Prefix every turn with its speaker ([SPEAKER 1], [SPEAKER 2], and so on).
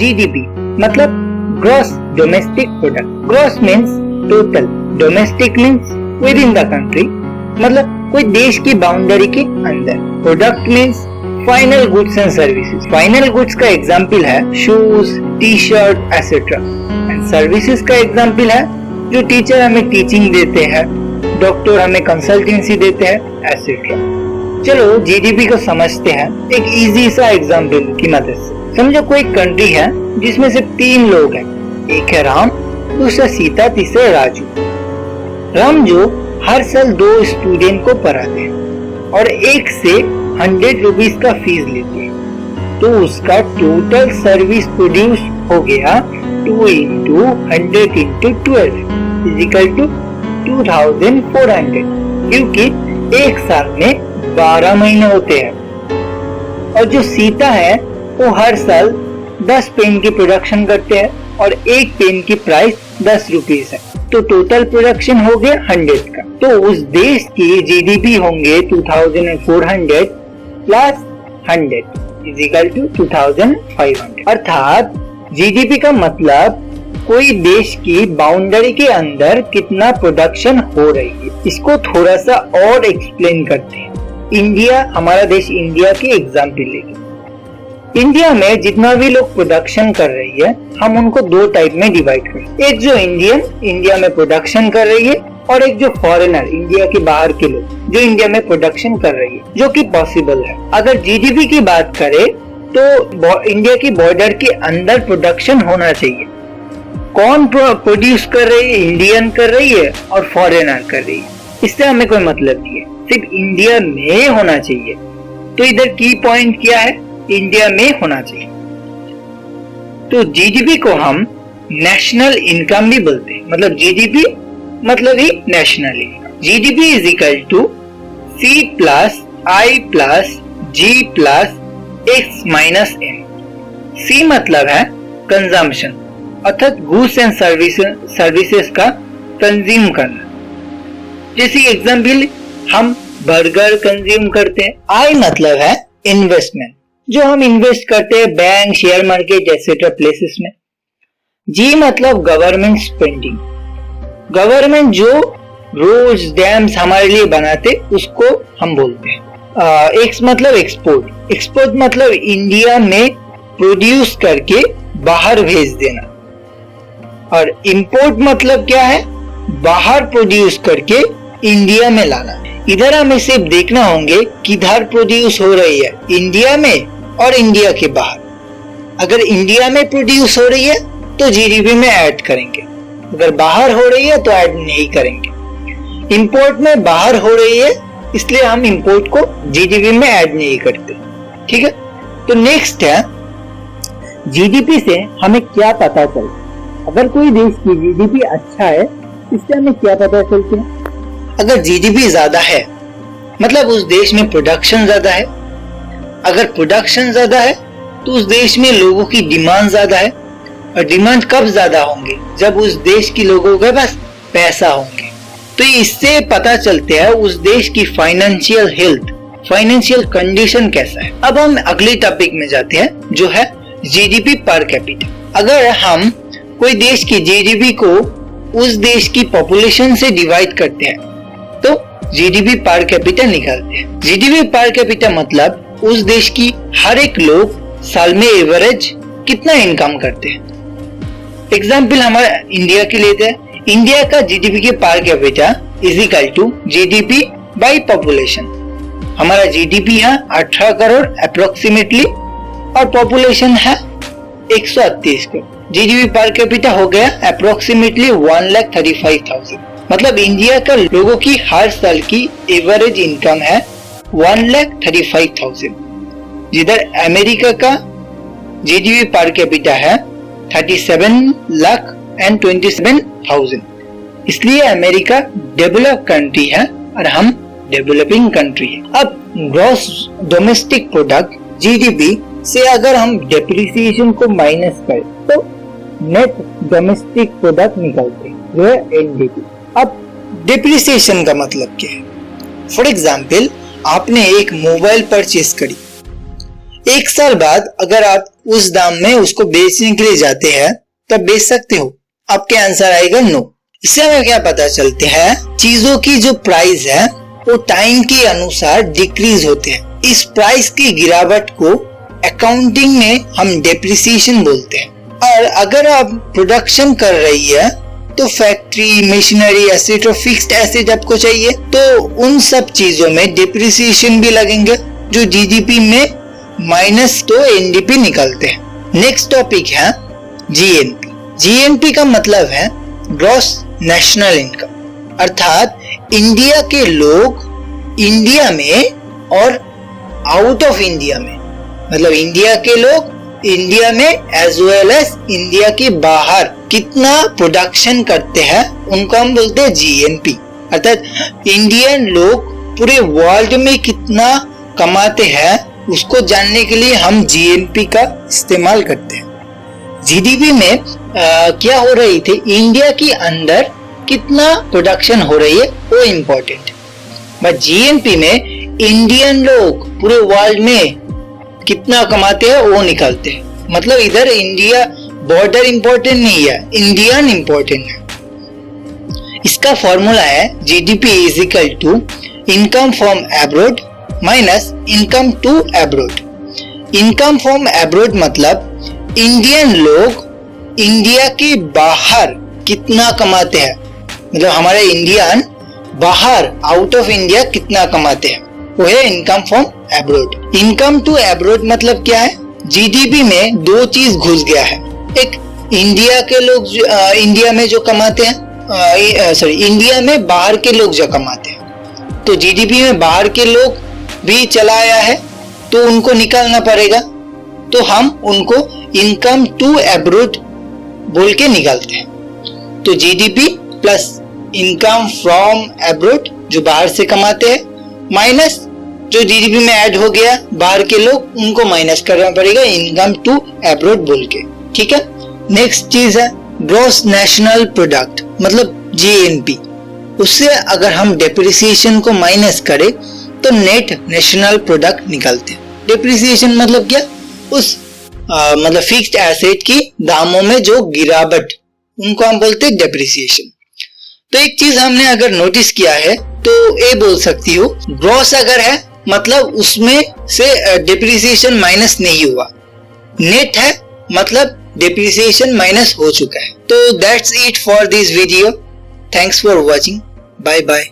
[SPEAKER 1] GDP मतलब gross domestic product. Gross means total, domestic means with in the country मतलब कोई देश की बाउंड्री के अंदर। Product means final goods and services. Final goods का एग्जाम्पल है shoes, T shirt etcetera. And services का एग्जाम्पल है जो टीचर हमें टीचिंग देते हैं, डॉक्टर हमें कंसल्टेंसी देते हैं एसेट्रा। चलो जीडीपी को समझते हैं एक इजी सा एग्जाम्पल की मदद से। समझो कोई कंट्री है जिसमें सिर्फ 3 लोग हैं, एक है राम, दूसरा सीता, तीसरा राजू। राम जो हर साल 2 स्टूडेंट को पढ़ाते हैं और एक से 100 रुपीज का फीस लेते हैं, तो उसका टोटल सर्विस प्रोड्यूस हो गया 2 into 100 into 12 इजिकल टू 2400, क्योंकि एक साल में 12 महीने होते हैं। और जो सीता है वो हर साल 10 पेन की प्रोडक्शन करते हैं और एक पेन की प्राइस 10 रुपीज है, तो टोटल प्रोडक्शन हो गया 100 का। तो उस देश की जीडीपी होंगे 2400 प्लस 100 इजिकल टू 2500। अर्थात जीडीपी का मतलब कोई देश की बाउंड्री के अंदर कितना प्रोडक्शन हो रही है। इसको थोड़ा सा और एक्सप्लेन करते हैं। इंडिया, हमारा देश इंडिया की एग्जाम्पल लेंगे। इंडिया में जितना भी लोग प्रोडक्शन कर रही है, हम उनको 2 टाइप में डिवाइड करें। एक जो इंडियन इंडिया में प्रोडक्शन कर रही है और एक जो फॉरेनर, इंडिया के बाहर के लोग जो इंडिया में प्रोडक्शन कर रही है, जो कि पॉसिबल है। अगर जीडीपी की बात करें तो इंडिया की बॉर्डर के अंदर प्रोडक्शन होना चाहिए। कौन प्रोड्यूस कर रही है? इंडियन कर रही है और फॉरेनर कर रही है, इससे हमें कोई मतलब नहीं है, सिर्फ इंडिया में होना चाहिए। तो इधर की पॉइंट क्या है? इंडिया में होना चाहिए। तो जीडीपी को हम नेशनल इनकम भी बोलते हैं, मतलब जीडीपी मतलब ही national income. GDP is equal to C plus I plus G plus X minus M। C मतलब है कंजम्पशन, अर्थात गुड्स एंड सर्विसेज का कंज्यूम करना। जैसे एग्जाम्पल हम बर्गर कंज्यूम करते हैं। I मतलब है इन्वेस्टमेंट, जो हम इन्वेस्ट करते हैं bank, share market etcetera places में। G मतलब गवर्नमेंट स्पेंडिंग, गवर्नमेंट जो रोड्स, डैम्स हमारे लिए बनाते उसको हम बोलते हैं। X मतलब एक्सपोर्ट, एक्सपोर्ट मतलब इंडिया में प्रोड्यूस करके बाहर भेज देना। और इंपोर्ट मतलब क्या है? बाहर प्रोड्यूस करके इंडिया में लाना। इधर हमें सिर्फ देखना होंगे किधर प्रोड्यूस हो रही है, इंडिया में और इंडिया के बाहर। अगर इंडिया में प्रोड्यूस हो रही है तो जीडीपी में ऐड करेंगे, अगर बाहर हो रही है तो ऐड नहीं करेंगे। इंपोर्ट में बाहर हो रही है इसलिए हम इंपोर्ट को जीडीपी में ऐड नहीं करते। ठीक है, तो नेक्स्ट है जीडीपी से हमें क्या पता चलता है। अगर कोई देश की जीडीपी अच्छा है इससे हमें क्या पता चलता है? अगर जीडीपी ज्यादा है मतलब उस देश में प्रोडक्शन ज्यादा है। अगर प्रोडक्शन ज्यादा है तो उस देश में लोगों की डिमांड ज्यादा है, और डिमांड कब ज्यादा होंगे? जब उस देश के लोगों के पास पैसा होंगे। तो इससे पता चलता है उस देश की फाइनेंशियल हेल्थ, फाइनेंशियल कंडीशन कैसा है। अब हम अगले टॉपिक में जाते हैं जो है जीडीपी पर कैपिटा। अगर हम कोई देश की जीडीपी को उस देश की पॉपुलेशन से डिवाइड करते हैं तो जीडीपी पर कैपिटा निकालते हैं। जीडीपी पर कैपिटा मतलब उस देश की हर एक लोग साल में एवरेज कितना इनकम करते हैं। एग्जाम्पल हमारा इंडिया के लेते हैं। इंडिया का जीडीपी के per capita is equal to GDP by population. हमारा जीडीपी है 18 करोड़ अप्रोक्सीमेटली और पॉपुलेशन है 138 करोड़। जीडीपी पर कैपिटा हो गया अप्रोक्सीमेटली 1,35,000। मतलब इंडिया का लोगों की हर साल की एवरेज इनकम है 1,35,000, जिधर अमेरिका का जीडीपी पर कैपिटा है 37,27,000। इसलिए अमेरिका डेवलप कंट्री है और हम डेवलपिंग कंट्री है। अब ग्रॉस डोमेस्टिक प्रोडक्ट जीडीपी से अगर हम डेप्रिसिएशन को माइनस करें तो नेट डोमेस्टिक प्रोडक्ट निकलते हैं जो है एनडीपी। अब डेप्रिसिएशन का मतलब क्या है? फॉर एग्जाम्पल आपने एक मोबाइल परचेस करी, 1 साल बाद अगर आप उस दाम में उसको बेचने के लिए जाते हैं तब बेच सकते हो? आपके आंसर आएगा नो। इससे हमें क्या पता चलते हैं, चीजों की जो प्राइस है वो टाइम के अनुसार डिक्रीज होते हैं। इस प्राइस की गिरावट को अकाउंटिंग में हम डेप्रिसिएशन बोलते हैं। और अगर आप प्रोडक्शन कर रही है तो फैक्ट्री, मशीनरी, एसेट और फिक्स्ड एसेट आपको चाहिए, तो उन सब चीजों में डेप्रिसिएशन भी लगेंगे जो जीडीपी में माइनस तो एनडीपी निकलते हैं। नेक्स्ट टॉपिक है जीएनपी। जीएनपी का मतलब है ग्रॉस नेशनल इनकम, अर्थात इंडिया के लोग इंडिया में और आउट ऑफ इंडिया में, मतलब इंडिया के लोग इंडिया में एज वेल एज इंडिया के बाहर कितना प्रोडक्शन करते हैं उनको हम बोलते हैं जीएनपी। अर्थात इंडियन लोग पूरे वर्ल्ड में कितना कमाते हैं उसको जानने के लिए हम जीएनपी का इस्तेमाल करते हैं। जीडीपी में क्या हो रही थी, इंडिया के अंदर कितना प्रोडक्शन हो रही है वो इम्पोर्टेंट, बट जीएनपी में इंडियन लोग पूरे वर्ल्ड में कितना कमाते हैं वो निकालते हैं। मतलब इधर इंडिया बॉर्डर इंपॉर्टेंट नहीं है, इंडियन इंपॉर्टेंट है। इसका फॉर्मूला है GDP is equal to income from abroad minus income to abroad. Income from abroad मतलब इंडियन लोग इंडिया के बाहर कितना कमाते हैं, मतलब हमारे इंडियन बाहर आउट ऑफ इंडिया कितना कमाते हैं, वो है income from abroad. Income to abroad मतलब क्या है, जीडीपी में दो चीज घुस गया है। एक इंडिया के लोग इंडिया में जो कमाते हैं, इंडिया में बाहर के लोग जो कमाते हैं, तो जीडीपी में बाहर के लोग भी चला आया है तो उनको निकालना पड़ेगा, तो हम उनको इनकम टू अब्रॉड बोल के निकालते हैं। तो GDP plus income from abroad जो बाहर से कमाते हैं माइनस जो जीडीपी में ऐड हो गया बाहर के लोग, उनको माइनस करना पड़ेगा इनकम टू अब्रॉड बोल के। ठीक है। नेक्स्ट चीज है ग्रॉस नेशनल प्रोडक्ट, मतलब जीएनपी। उससे अगर हम डेप्रिसिएशन को माइनस करें तो नेट नेशनल प्रोडक्ट निकलते हैं। डेप्रिसिएशन मतलब क्या, उस मतलब फिक्स्ड एसेट की दामों में जो गिरावट, उनको हम बोलते हैं डेप्रिसिएशन। तो एक चीज हमने अगर नोटिस किया है तो ये बोल सकती हूँ, ग्रॉस अगर है मतलब उसमें से डेप्रिसिएशन माइनस नहीं हुआ, नेट है मतलब डेप्रिसिएशन माइनस हो चुका है। तो that's it for this video, thanks for watching, bye bye.